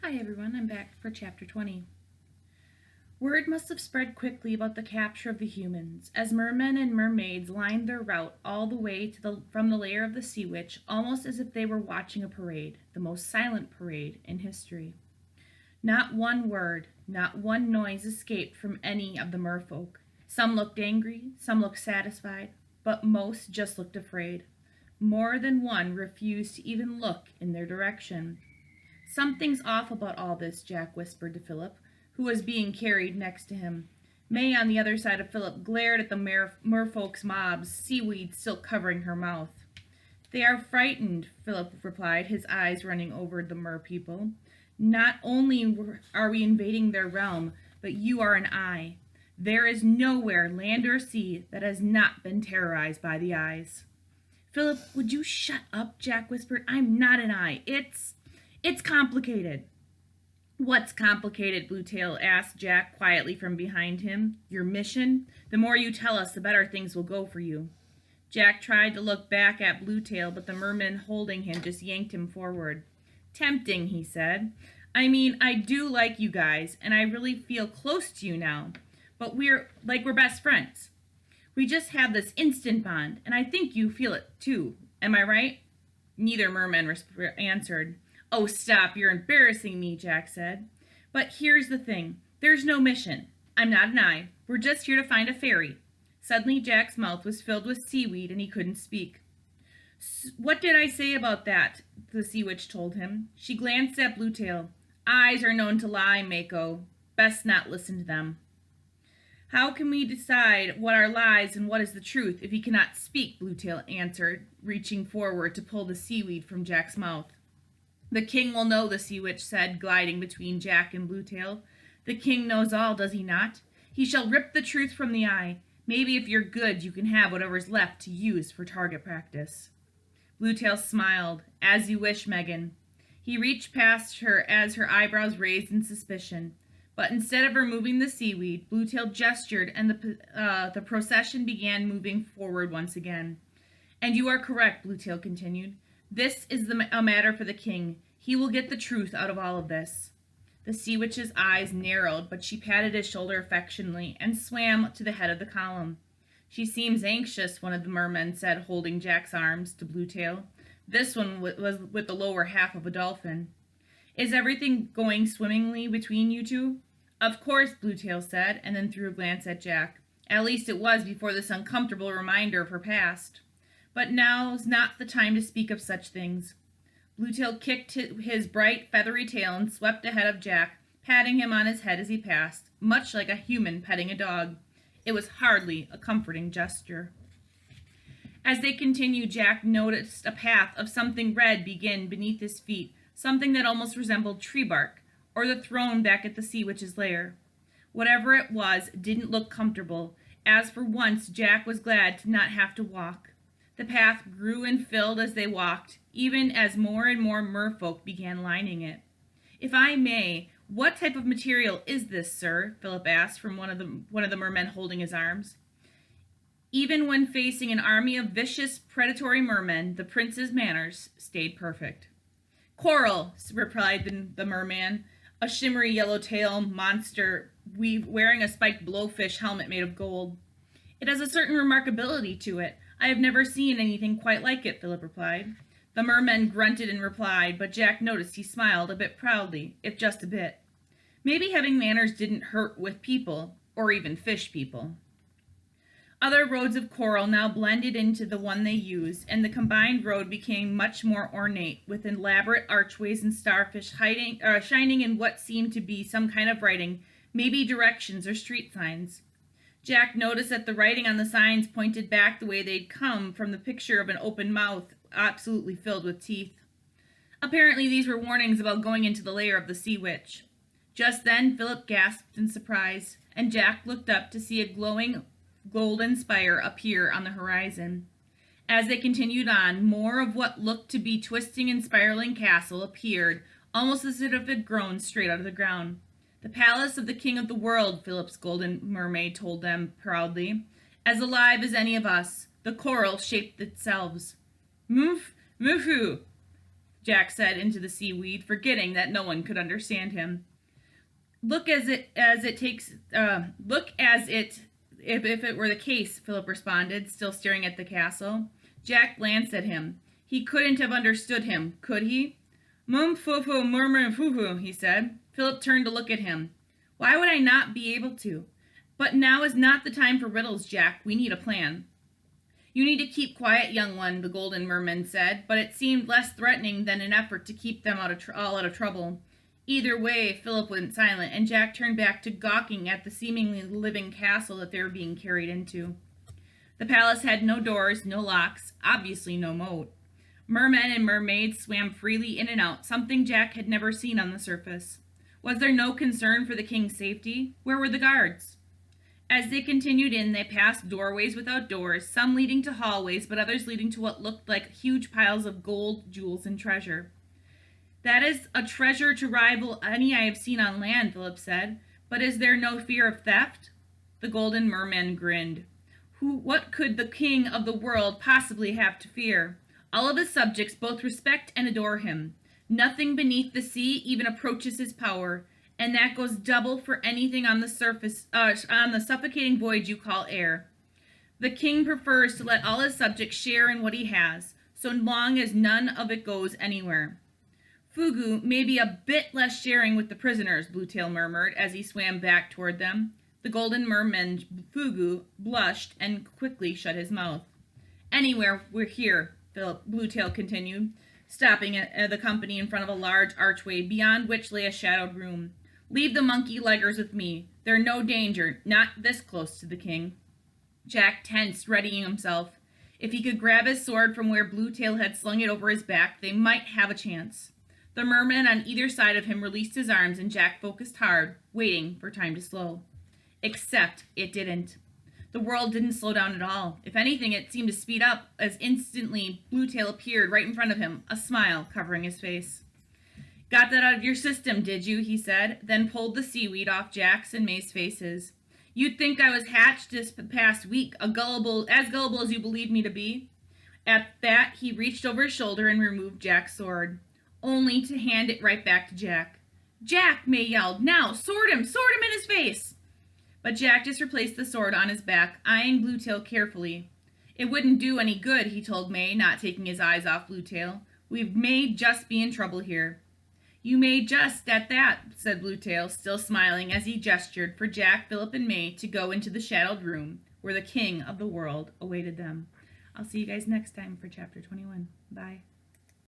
Hi everyone, I'm back for chapter 20. Word must have spread quickly about the capture of the humans, as mermen and mermaids lined their route all the way from the lair of the sea witch, almost as if they were watching a parade, the most silent parade in history. Not one word, not one noise escaped from any of the merfolk. Some looked angry, some looked satisfied, but most just looked afraid. More than one refused to even look in their direction. Something's off about all this, Jack whispered to Philip, who was being carried next to him. May, on the other side of Philip, glared at the merfolk's mobs, seaweed still covering her mouth. They are frightened, Philip replied, his eyes running over the merpeople. Not only are we invading their realm, but you are an eye. There is nowhere, land or sea, that has not been terrorized by the eyes. Philip, would you shut up? Jack whispered. I'm not an eye. It's complicated. What's complicated? Bluetail asked Jack quietly from behind him. Your mission? The more you tell us, the better things will go for you. Jack tried to look back at Bluetail, but the merman holding him just yanked him forward. Tempting, he said. I mean, I do like you guys, and I really feel close to you now. But we're best friends. We just have this instant bond, and I think you feel it too. Am I right? Neither merman answered. Oh, stop, you're embarrassing me, Jack said. But here's the thing. There's no mission. I'm not an eye. We're just here to find a fairy. Suddenly, Jack's mouth was filled with seaweed, and he couldn't speak. What did I say about that? The sea witch told him. She glanced at Bluetail. Eyes are known to lie, Mako. Best not listen to them. How can we decide what are lies and what is the truth if he cannot speak? Bluetail answered, reaching forward to pull the seaweed from Jack's mouth. The king will know, the sea witch said, gliding between Jack and Bluetail. The king knows all, does he not? He shall rip the truth from the eye. Maybe if you're good, you can have whatever's left to use for target practice. Bluetail smiled. As you wish, Megan. He reached past her as her eyebrows raised in suspicion. But instead of removing the seaweed, Bluetail gestured, and the procession began moving forward once again. And you are correct, Bluetail continued. This is a matter for the king. He will get the truth out of all of this. The sea witch's eyes narrowed, but she patted his shoulder affectionately and swam to the head of the column. She seems anxious, one of the mermen said, holding Jack's arms to Bluetail. This one was with the lower half of a dolphin. Is everything going swimmingly between you two? Of course, Bluetail said, and then threw a glance at Jack. At least it was before this uncomfortable reminder of her past. But now's not the time to speak of such things. Bluetail kicked his bright, feathery tail and swept ahead of Jack, patting him on his head as he passed, much like a human petting a dog. It was hardly a comforting gesture. As they continued, Jack noticed a path of something red begin beneath his feet, something that almost resembled tree bark, or the throne back at the sea witch's lair. Whatever it was didn't look comfortable, as for once Jack was glad to not have to walk. The path grew and filled as they walked, even as more and more merfolk began lining it. If I may, what type of material is this, sir? Philip asked from one of the mermen holding his arms. Even when facing an army of vicious, predatory mermen, the prince's manners stayed perfect. Coral, replied the merman, a shimmery yellow-tail monster wearing a spiked blowfish helmet made of gold. It has a certain remarkability to it. I have never seen anything quite like it, Philip replied. The merman grunted and replied, but Jack noticed he smiled a bit proudly, if just a bit. Maybe having manners didn't hurt with people, or even fish people. Other roads of coral now blended into the one they used, and the combined road became much more ornate, with elaborate archways and starfish shining in what seemed to be some kind of writing, maybe directions or street signs. Jack noticed that the writing on the signs pointed back the way they'd come, from the picture of an open mouth absolutely filled with teeth. Apparently these were warnings about going into the lair of the sea witch. Just then Philip gasped in surprise, and Jack looked up to see a glowing golden spire appear on the horizon. As they continued on, more of what looked to be twisting and spiraling castle appeared, almost as if it had grown straight out of the ground. The palace of the king of the world, Philip's golden mermaid told them proudly. As alive as any of us, the coral shaped themselves. Moof, moofoo, Jack said into the seaweed, forgetting that no one could understand him. Look as it takes. Look as it if it were the case, Philip responded, still staring at the castle. Jack glanced at him. He couldn't have understood him, could he? Mum fufu murmur fufu, he said. Philip turned to look at him. Why would I not be able to? But now is not the time for riddles, Jack. We need a plan. You need to keep quiet, young one, the golden merman said, but it seemed less threatening than an effort to keep them all out of trouble. Either way, Philip went silent, and Jack turned back to gawking at the seemingly living castle that they were being carried into. The palace had no doors, no locks, obviously no moat. Mermen and mermaids swam freely in and out, something Jack had never seen on the surface. Was there no concern for the king's safety? Where were the guards? As they continued in, they passed doorways without doors, some leading to hallways, but others leading to what looked like huge piles of gold, jewels, and treasure. That is a treasure to rival any I have seen on land, Philip said. But is there no fear of theft? The golden merman grinned. What could the king of the world possibly have to fear? All of his subjects both respect and adore him. Nothing beneath the sea even approaches his power, and that goes double for anything on the surface, on the suffocating void you call air. The king prefers to let all his subjects share in what he has, so long as none of it goes anywhere. Fugu may be a bit less sharing with the prisoners, Bluetail murmured as he swam back toward them. The golden merman Fugu blushed and quickly shut his mouth. Anywhere we're here, Bluetail continued, stopping at the company in front of a large archway beyond which lay a shadowed room. Leave the monkey leggers with me. They're no danger, not this close to the king. Jack tensed, readying himself. If he could grab his sword from where Bluetail had slung it over his back, they might have a chance. The merman on either side of him released his arms, and Jack focused hard, waiting for time to slow. Except it didn't. The world didn't slow down at all. If anything, it seemed to speed up as instantly Bluetail appeared right in front of him, a smile covering his face. Got that out of your system, did you? He said, then pulled the seaweed off Jack's and May's faces. You'd think I was hatched this past week, as gullible as you believe me to be? At that, he reached over his shoulder and removed Jack's sword, only to hand it right back to Jack. Jack, May yelled, now, sword him in his face! But Jack just replaced the sword on his back, eyeing Bluetail carefully. It wouldn't do any good, he told May, not taking his eyes off Bluetail. We may just be in trouble here. You may just at that, said Bluetail, still smiling as he gestured for Jack, Philip, and May to go into the shadowed room where the king of the world awaited them. I'll see you guys next time for chapter 21. Bye.